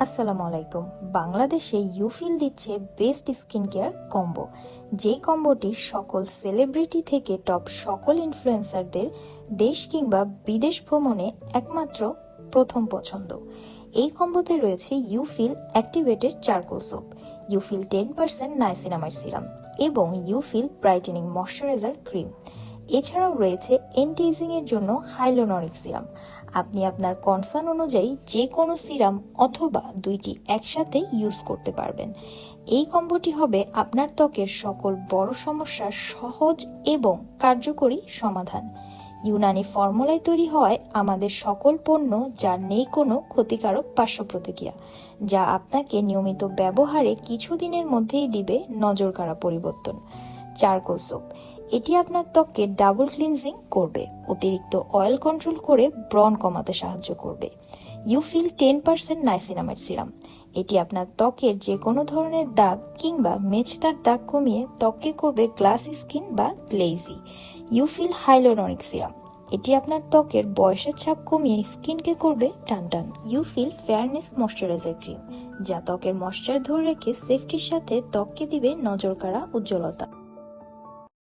আসসালামু আলাইকুম। বাংলাদেশে ইউফিল দিচ্ছে বেস্ট স্কিন কেয়ার কম্বো, যে কম্বোটি সকল সেলিব্রিটি থেকে টপ সকল ইনফ্লুয়েন্সারদের দেশ কিংবা বিদেশ ভ্রমণে একমাত্র প্রথম পছন্দ। এই কম্বোতে রয়েছে ইউফিল অ্যাক্টিভেটেড চারকোল সোপ, ইউফিল 10% নাইসিনামাইড সিরাম এবং ইউফিল ব্রাইটেনিং ময়শ্চারাইজার ক্রিম। এছাড়াও রয়েছে এন্টি-এজিং এর জন্য হাইলোরনিক সিরাম। আপনি আপনার কনসার্ন অনুযায়ী যে কোনো সিরাম অথবা দুইটি একসাথে ইউজ করতে পারবেন। এই কম্বোটি হবে আপনার ত্বকের সকল বড় সমস্যার সহজ এবং কার্যকরী সমাধান। ইউনানি ফর্মুলায় তৈরি হয় আমাদের সকল পণ্য, যার নেই কোনো ক্ষতিকারক পার্শ্ব প্রতিক্রিয়া, যা আপনাকে নিয়মিত ব্যবহারে কিছুদিনের মধ্যেই দিবে নজরকাড়া পরিবর্তন। চারকোল সোপ, এটি আপনার ত্বককে ডাবল ক্লিনজিং করবে, অতিরিক্ত অয়েল কন্ট্রোল করে ব্রণ কমাতে সাহায্য করবে। ইউফিল 10% নাইসিনামাইড সিরাম, এটি আপনার ত্বকের যে কোনো ধরনের দাগ কিংবা মেচেদার দাগ কমিয়ে ত্বককে করবে গ্লাসি স্কিন বা গ্লেজি। ইউফিল হাইলোরনিক সিরাম, এটি আপনার ত্বকের বয়সের ছাপ কমিয়ে স্কিনকে করবে টানটান। ইউফিল ফেয়ারনেস ময়শ্চারাইজার ক্রিম, যা ত্বকের ময়শ্চার ধরে রেখে সেফটির সাথে ত্বককে দিবে নজরকাড়া উজ্জ্বলতা।